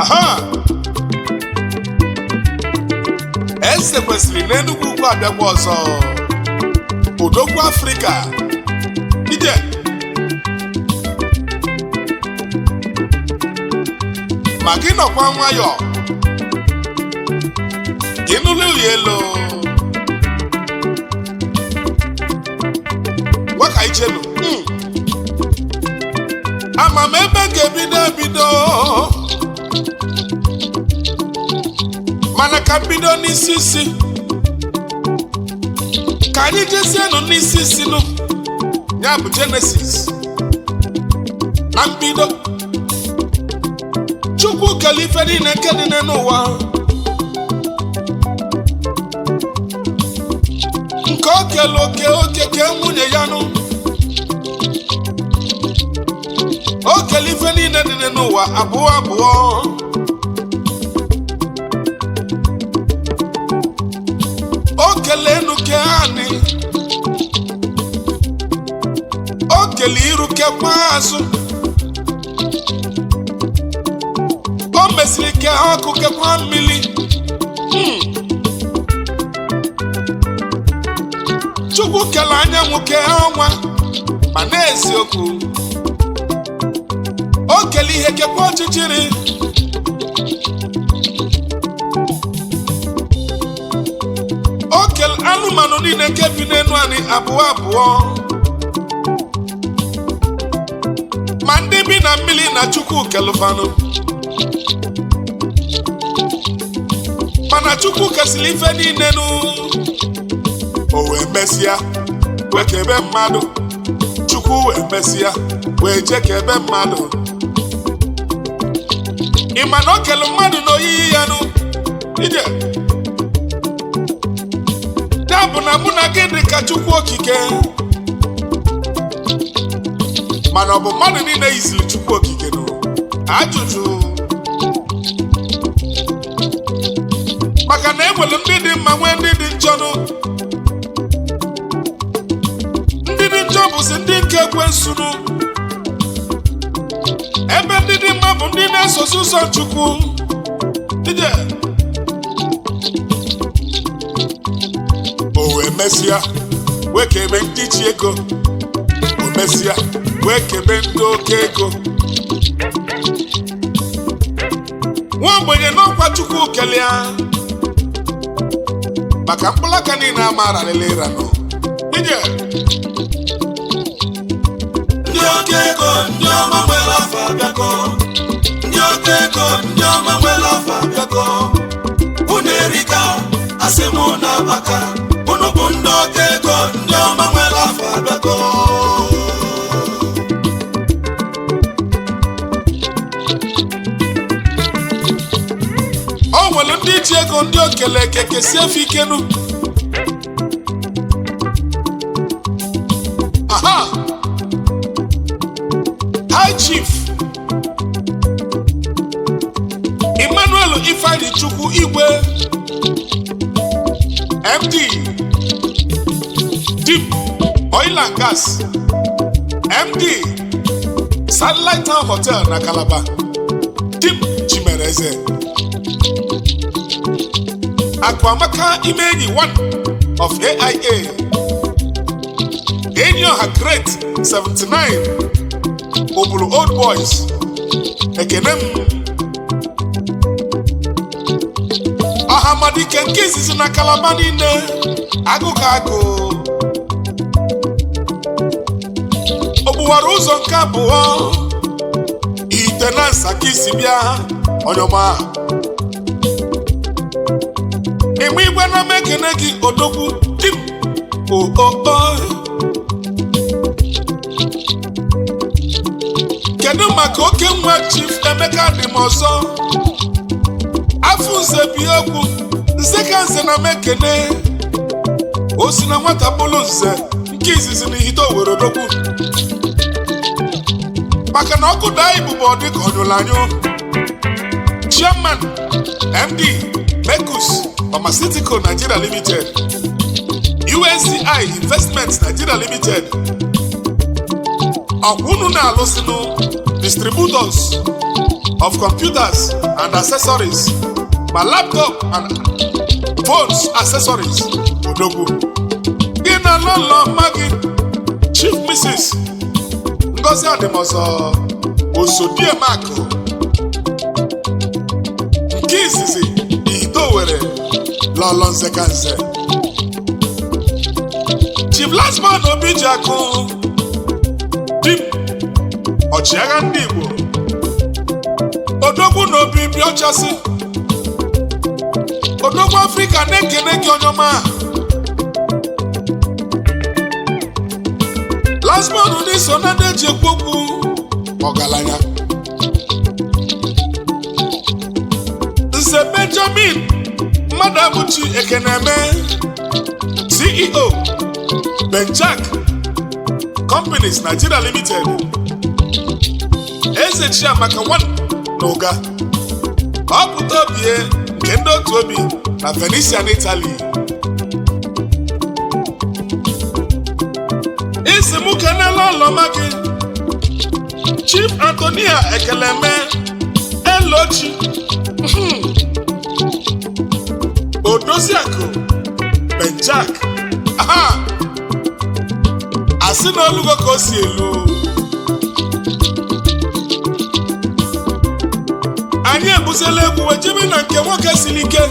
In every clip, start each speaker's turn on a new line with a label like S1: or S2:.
S1: aha Ezekwesili n'Enugwu Ukwu abịakwa ọzọ Odogwu Africa ije ma gị nọkwa nwayọ gị nụlụ ya elu waka ichelu ama m ebe ga-ebido ebido mana ka mbido n'isi isi ka anyị jesienụ n'isi isi nụ ya bụ Genesis na mbido Chukwu kere ife niile nke dị n'ụwa nke o kele oke ke nwunye ya nụ o kele ife niile dị n'ụwa abụọ abụọ o kele enu ke anị o kele iru kekwa azụ o mesiri ke ọkụ kekwa mmiri Chukwu kele anyanwụ ke ọnwa ma n'eziokwu o kele ihe kekwa ọchịchịrị o kele anụmanụ niile nke bi n'enu anyị abụọ abụọ ma ndị bi na mmiri na Chukwu kelụfanụ mana Chukwu kesịrị ife niile nụ o wee mesịa wee kebe mmadụ Chukwu wee mesịa wee jekebe mmadụ ịma na o kele mmadụ n'oyiyi ya nụ ije ya bụ na mụ na gị dị ka Chukwu okike mana ọ bụ mmadụ niile yiziri Chukwu okike nụ ajụjụ maka na enwere ndị dị mma nwee ndị dị njọ nụ ndị dị njọ bụzi ndị nke ekwensu nụ ebe ndị dị mma bụ ndị na-esozi ụzọ Chukwu ije o wee mesịa wee kebe ndị ji ego o mesịa wee kebe ndị oke ego nwa ogbenye n'ọkwa Chukwu kelee maka mkpụrụ aka niile amara lelera nọ ije
S2: ndị oke ego ndị ọma nwere afọ abịago ndị oke ego ndị ọma nwere afọ abịago unu erika asị mụ na abaka unu bụ ndị oke ego ndị ọma nwere afọ abịago
S1: o nwere ndị ji ego ndị okele keke si efe ikenu aha High Chief Emmanuel Ifeanyi Chukwu Igwe MD Deep Oil and Gas MD Satellite Town Hotel na Calabar Deep Chimereze Akwamaka Imenyi 1 of AIA Enyoha Great 79 Obulu Old Boys Ekenem Ahamadike nke izizi na Calabar niile agụka agụ Ogbuwara ụzọ nke abụọ ite na Nsaka isi bịa onyoma Eme igwe na mekene gị Odogwu dim kedu maka oke nwa Chief Emeka dị m ọzọ afụ nze bi egwu nze ka nze na mekene o si na nwata bụlụ nze nke izizi na ihite Owerri Odogwu maka na ọkụ daa ibubo ọ dị ka ọnyụrụ anyụ Chairman MD Mekus Pharmaceutical Nigeria Limited USCI Investments Nigeria Limited ọkwụnụ na-alụsịnụ distributors of computers and accessories, my laptop and phones accessories. Odogwu. In a long Maggie, Chief Mrs. Ngozi Adimozo Osodie Mako. Nke izizi Idowere Lolon Zekanze. Chief Lasman Obijaku Deep Ọchịagha ndị Igbo. Odogwu n'obi bi ọchasị. Odogwu Afrika na-ekene gị onye ọma. Lasman ndị so na ndị eji ekwu okwu ọgaranya. Nze Benjamin Madabuchi Ekeneme, CEO Benjack Companies Nigeria Limited. Eze Chiamaka 1 n'ụga. Ọ pụta obie nke ndị otu obi na Venetian Italy. Isi mụ kenela ọlọma gị Chief Antonia Ekeleme Elochi Odoziakụ Benjack. Aha! Asị na olugo ka o si elu. Anyị ebuzela egwu wejebe na nke nwoke siri ike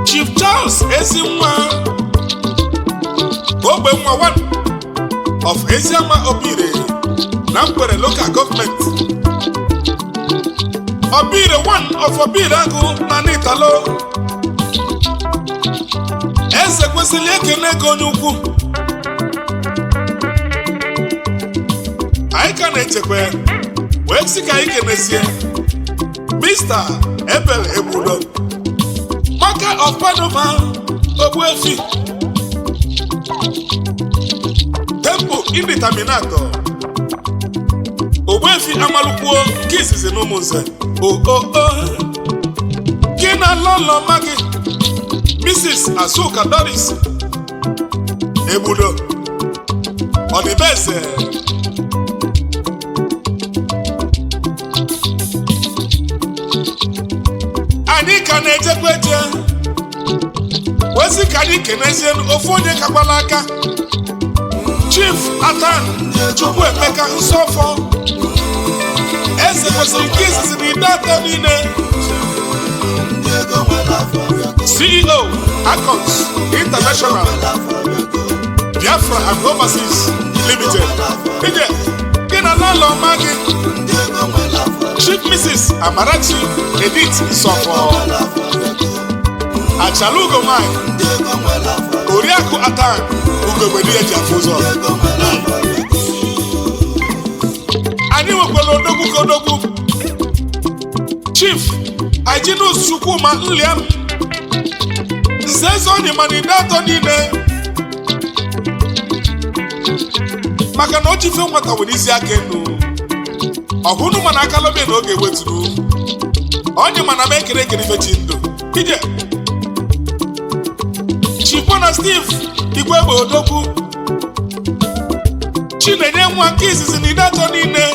S1: Chief Charles Ezinwa Ogbe nwa 1 of Eziama Obire na Mkwere Local Government. Obire 1 of Obire Agụ na Nitalo. Ezekwesili ekene ego onye ukwu. Anyị ka na-echekwa wee sị ka anyị kenezie Mr. Ebel Ebudo Maka of Padova Ogbuefi Tempo Indeterminator Ogbuefi Amalukwuo nke izizi n'Umunze. Gị na lọlọ magi Mrs. Asuka Doris Ebudo Ọdịbeze. Anyị ka na-ejekwa eje wezi ka anyị kenezie ofu onye kakwala aka Chief Atan Chukwuemeka Nsọfọ Ezekwesili nke izizi na ide atọ niile. CEO Akons International Biafra and Overseas Limited. Ije gị na lọlọ ọma gị Chief Mrs. Amarachi Edith Nsọfọ Achalugo Mike Oriakụ Atan Ugogbe eji afụ ụzọ. Anyị nwekwara odogwu ka odogwu Chief Ajinus Chukwuma Nliam Nzezo onye mana ide atọ niile. Maka na o jife nwata nwere isi aka enu ọhụrụ mana aka lobe na oge weturu onye mana m ekere ifechi ndụ. Ije Chibona Steve Igwegbe Odogwu Chinenye nwa nke izizi na ide atọ niile.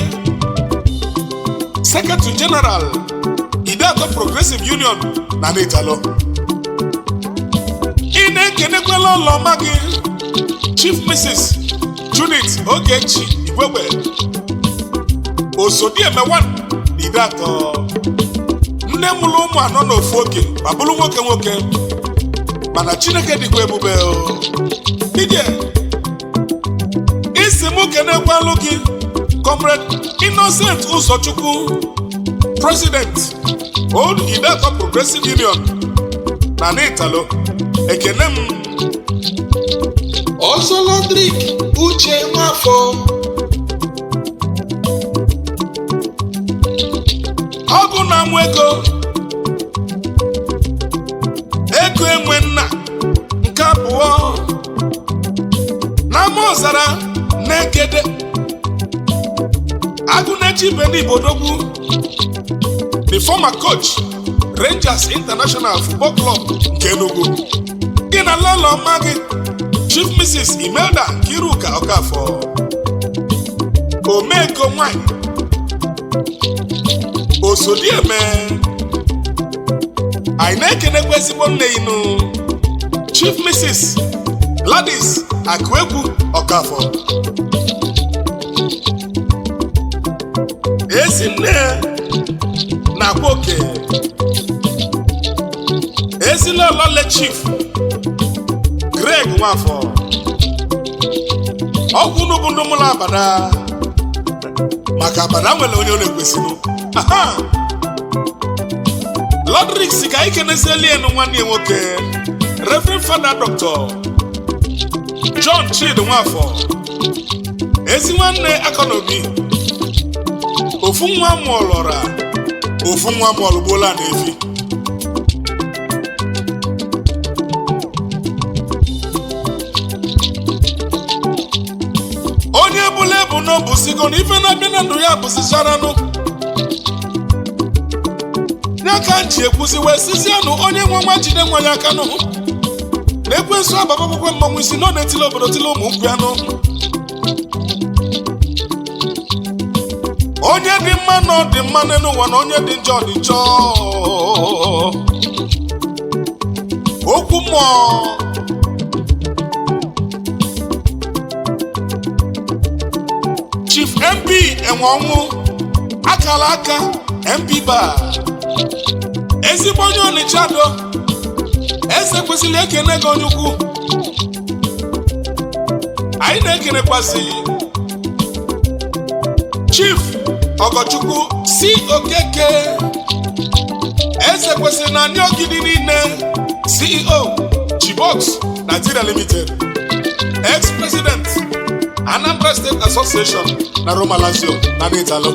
S1: Secretary General ide atọ Progressive Union na Nitalo. Ị na-ekenekwela ọlọma gị Chief Mrs. Junit Ogechi Igwegbe Osodieme 1 na ide atọ. Nne mụrụ ụmụ anọ n'ofu oge ma bụrụ nwoke mana Chineke dịkwa ebube. Ije isi mụ kenekwalụ gị Comrade Innocent Ụzọchukwu President Old Idato Progressive Union na Nitalo. Ekene m Osolodrik Uche Nwafọ ọgụ na amụ ego enwe nna nke abụọ na ama ọzara na-ekede Agụnechi Beni Odogwu, the former coach Rangers International Football Club nke Enugu. Gị na lọlọ ọma gị Chief Mrs. Imelda Kiruka Okafọ Omeko nwanyị Osodieme anyị na-ekenekwa ezigbo nne inu Chief Mrs. Gladys Akuegwu Okafọ ezi nne na-akwa oke ezilolole Chief Greg Nwafọ ọgwụ n'ugwu ndụmụlụ abada maka abada nwere onye ọ na-ekwesịrị Lodrix ka ike na-ezeli enu nwanne ya nwoke Reverend Father Dr. John Chid Nwafọ ezi nwanne Akọnobi ofu nwa mụọlọra ofu nwa mụọlụgbola na-efi onye bụla ebu n'obusigo na ife na-abịa na ndụ ya bụzicharanụ n'aka nji ekwuzi wee sizianụ onye nwe nwa jide nwa ya aka nụ na-ekwensu ababakwụkwọ mmanwụ isi nọ na-etili obodo tili ụmụ nkwụ ya nụ onye dị mma na ọ dị mma n'ụwa na onye dị njọ dị njọ okwu mmụọ Chief MB enwe ọnwụ akara aka MB bar ezigbo onye Ọnịcha do Ezekwesili ekene gị onye ukwu anyị na-ekenekwasị Chief Ogochukwu si Okeke Ezekwesili na ndị ogidi niile CEO Chibox Nigeria Limited ex-president Anambra State Association na Roma Lazio na N'Italo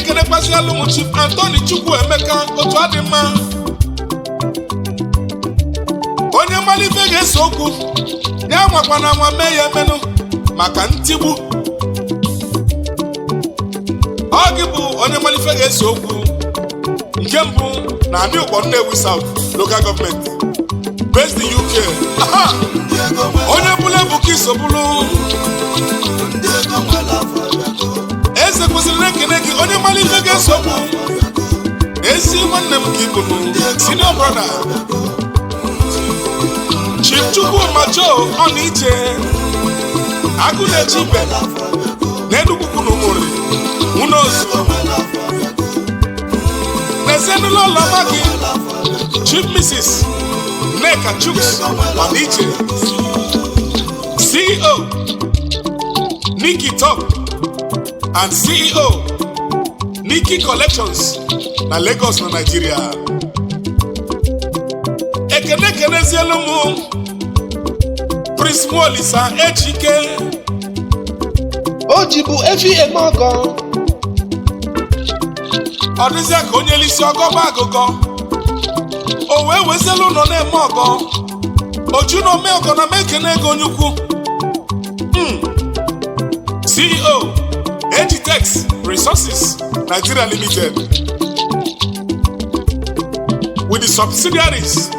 S1: ekene kwasị alụmụ Chief Anthony Chukwu Emeka otu adị mma onye mmalite ga-eso okwu ya nwakwa na nwa mee ya emenụ maka ntigbu ọ gị bụ onye mmalite ga-eso okwu nke mbụ na Ani Ukpo Nnewi South Local Government based in UK onye bụla bụ ka isobulu Ezekwesili ekene gị onye mmalite ga-eso okwu ezi nwanne m ka ịbụ senior brother Chief Chukwu Macho Ọniche agụ na-echi ibe na-edukwu n'ụmụrị unozu n'ezinụlọ ụlọma gị Chief Mrs. Nneka Chuks Ọniche CEO Nikki Top and CEO Nikki Collections na Lagos na Nigeria ekenezielu mụ Prince Mwolisa Ejike o jibu efi eme ọgọ ọ dịzịa ka onye lisi ọgọba agụgọ o wee wezelu ụlọ na-eme ọgọ oju na ome ọgọ na mekene ego onye ukwu CEO Editex Resources Nigeria Limited with the subsidiaries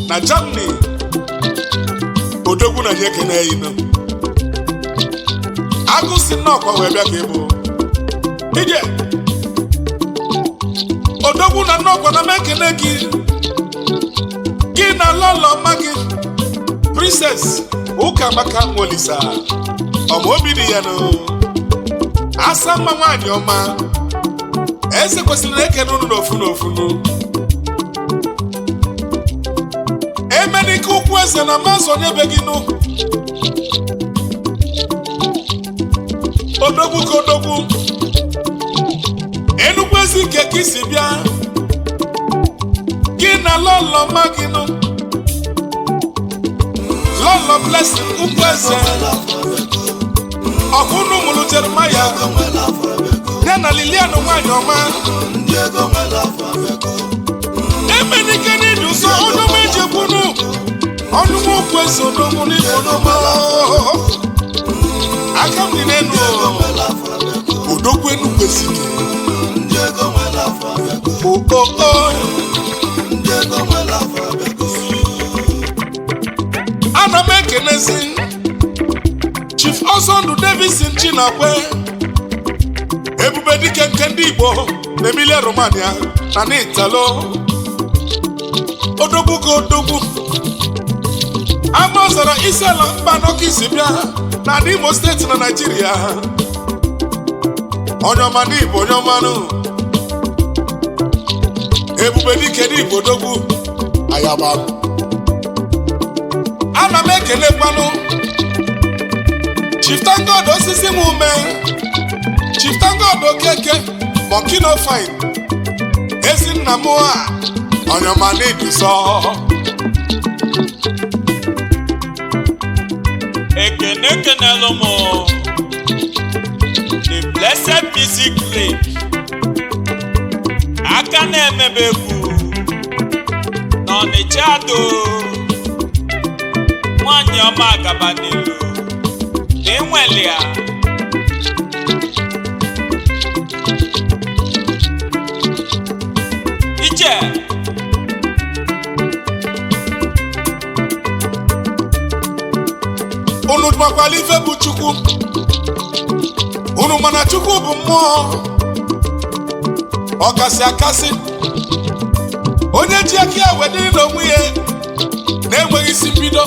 S1: na Germany Odogwu na nyekene yino agụsi nnọkwa wee bịa ka ịbụ ije Odogwu na nnọkwa na mekene gị na lọlọ mma gị Princess Ukamaka Mwolisa ọma obi dị ya nụ asa mma nwaanyị ọma Ezekwesili na-ekene unu n'ofu emenike ukwu eze na mazụ onye be gị nụ Odogwu ka Odogwu Enugwu ezi ike ka isi bịa gị na lọlọ mma gị nụ lọlọ Blessing ukwu eze ọkụnụ mụrụ Jeremaya ya na Lilian nwaanyị ọma emenike n'ịdị ụsọ ọnụma ejekwunu ọnụma okwu eze Odogwu n'ịbụ n'ụma aka m dị n'enu Odogwu Enugwu ezike ana m ekenezi Chief Osondu Davidson Chinakwe ebube dike nke ndị Igbo na Emilia Romagna na n'Italo Odogwu ka Odogwu Amazara Isela Mbanọka Isibịa na n'Imo steeti na Nigeria onye ọma n'Igbo onye ọmanụ ebube dike n'Igbo Odogwu ayaba ana m ekelekwanụ Chief Tangod osisi m ume Chief Tangod Okeke Monkey no fine ezi nna m a onye ọma n'Iduso
S3: Ekenelu m the blessed music clip aka na-emebe egwu n'Ọnịcha do nwanyị ọma agaba n'elu enwelia ije
S1: unu makwala ife bụ Chukwu unu mana Chukwu bụ mmụọ ọkasị akasị onye ji aka ya wedịrị n'onwe ya na-enweghị isi mbido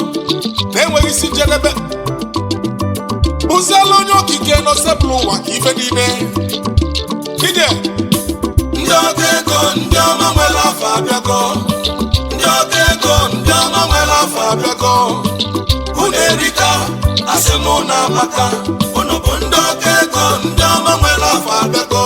S1: na-enweghị isi njedebe bụziela onye okike n'osebụlụ ụwa ka ife niile ije
S2: ndị ọga ego ndị ọma nwere afọ abịago ndị ọga ego ndị ọma nwere afọ abịago unu erika asị m unu amaka unu bụ ndị ọga ego ndị ọma nwere afọ abịago